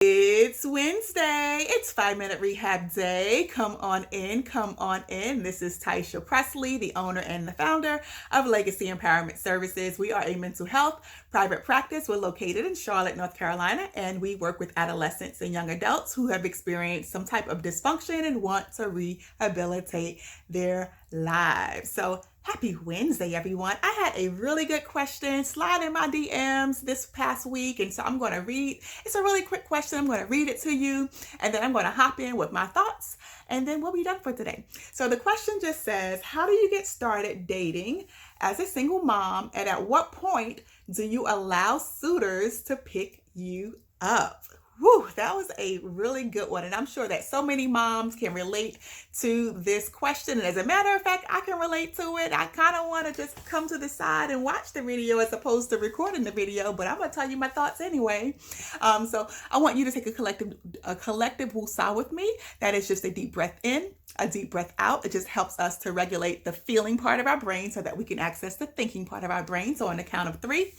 It's Wednesday. It's 5 Minute Rehab Day. Come on in, come on in. This is Taisha Presley, the owner and the founder of Legacy Empowerment Services. We are a mental health private practice. We're located in Charlotte, North Carolina, and we work with adolescents and young adults who have experienced some type of dysfunction and want to rehabilitate their lives. So happy Wednesday, everyone. I had a really good question slide in my DMs this past week, and so I'm going to read. It's a really quick question. I'm going to read it to you, and then I'm going to hop in with my thoughts, and then we'll be done for today. So the question just says, how do you get started dating as a single mom, and at what point do you allow suitors to pick you up? Whew, that was a really good one. And I'm sure that so many moms can relate to this question. And as a matter of fact, I can relate to it. I kind of want to just come to the side and watch the video as opposed to recording the video, but I'm going to tell you my thoughts anyway. So I want you to take a collective woosah with me. That is just a deep breath in, a deep breath out. It just helps us to regulate the feeling part of our brain so that we can access the thinking part of our brain. So on the count of 3,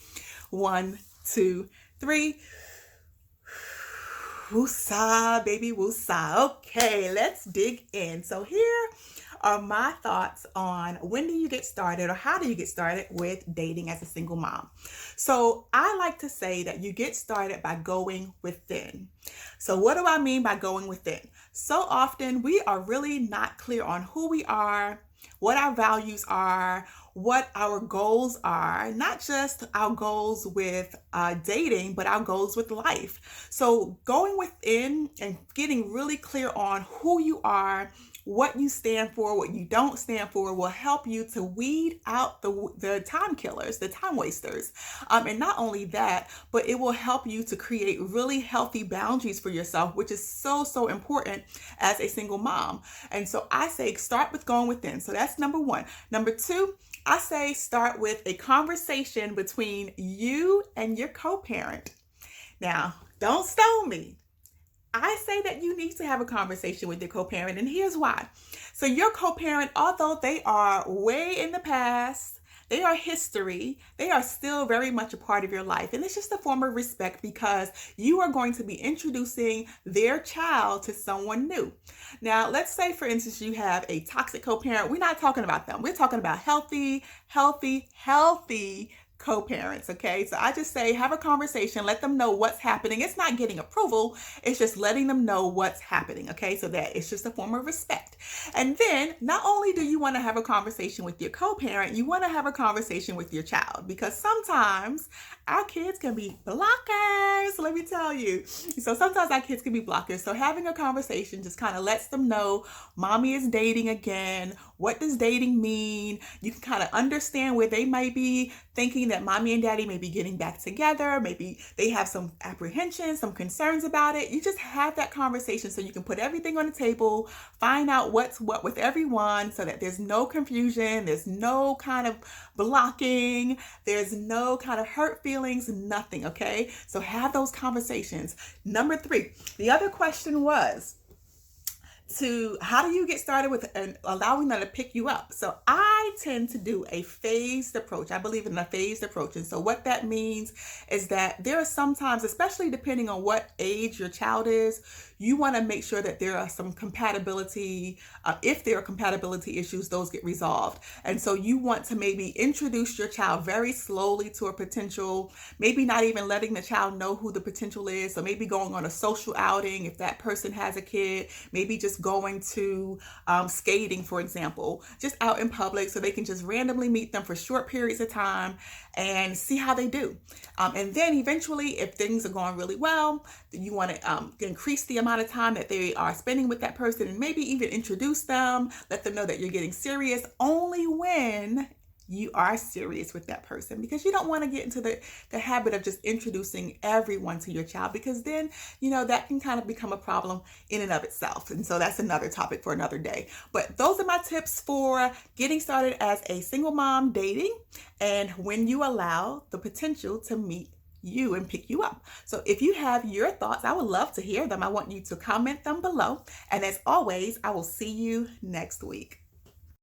1, 2, 3. Woosah, baby, woosah. Okay, let's dig in. So here are my thoughts on when do you get started or how do you get started with dating as a single mom. So I like to say that you get started by going within. So what do I mean by going within? So often we are really not clear on who we are, what our values are, what our goals are, not just our goals with dating, but our goals with life. So going within and getting really clear on who you are, what you stand for, what you don't stand for, will help you to weed out the time killers, the time wasters. And not only that, but it will help you to create really healthy boundaries for yourself, which is so, so important as a single mom. And so I say start with going within. So that's number 1. Number 2, I say start with a conversation between you and your co-parent. Now, don't stone me. I say that you need to have a conversation with your co-parent, and here's why. So your co-parent, although they are way in the past, they are history, they are still very much a part of your life. And it's just a form of respect because you are going to be introducing their child to someone new. Now, let's say, for instance, you have a toxic co-parent. We're not talking about them. We're talking about healthy co-parents, okay? So I just say have a conversation, let them know what's happening. It's not getting approval, it's just letting them know what's happening, okay? So that it's just a form of respect. And then not only do you want to have a conversation with your co-parent, you want to have a conversation with your child, because sometimes our kids can be blockers, let me tell you. So sometimes our kids can be blockers. So having a conversation just kind of lets them know mommy is dating again. What does dating mean? You can kind of understand where they might be thinking that mommy and daddy may be getting back together. Maybe they have some apprehension, some concerns about it. You just have that conversation so you can put everything on the table, find out what's what with everyone so that there's no confusion, there's no kind of blocking, there's no kind of hurt feelings, nothing, okay? So have those conversations. Number 3, the other question was, how do you get started with allowing them to pick you up? So I tend to do a phased approach. I believe in a phased approach. And so what that means is that there are sometimes, especially depending on what age your child is, you want to make sure that there are some compatibility. If there are compatibility issues, those get resolved. And so you want to maybe introduce your child very slowly to a potential, maybe not even letting the child know who the potential is. So maybe going on a social outing if that person has a kid, maybe just going to skating, for example, just out in public so they can just randomly meet them for short periods of time and see how they do. And then eventually, if things are going really well, you want to increase the amount of time that they are spending with that person and maybe even introduce them, let them know that you're getting serious only when you are serious with that person, because you don't want to get into the habit of just introducing everyone to your child, because then, that can kind of become a problem in and of itself. And so that's another topic for another day. But those are my tips for getting started as a single mom dating and when you allow the potential to meet you and pick you up. So if you have your thoughts, I would love to hear them. I want you to comment them below. And as always, I will see you next week.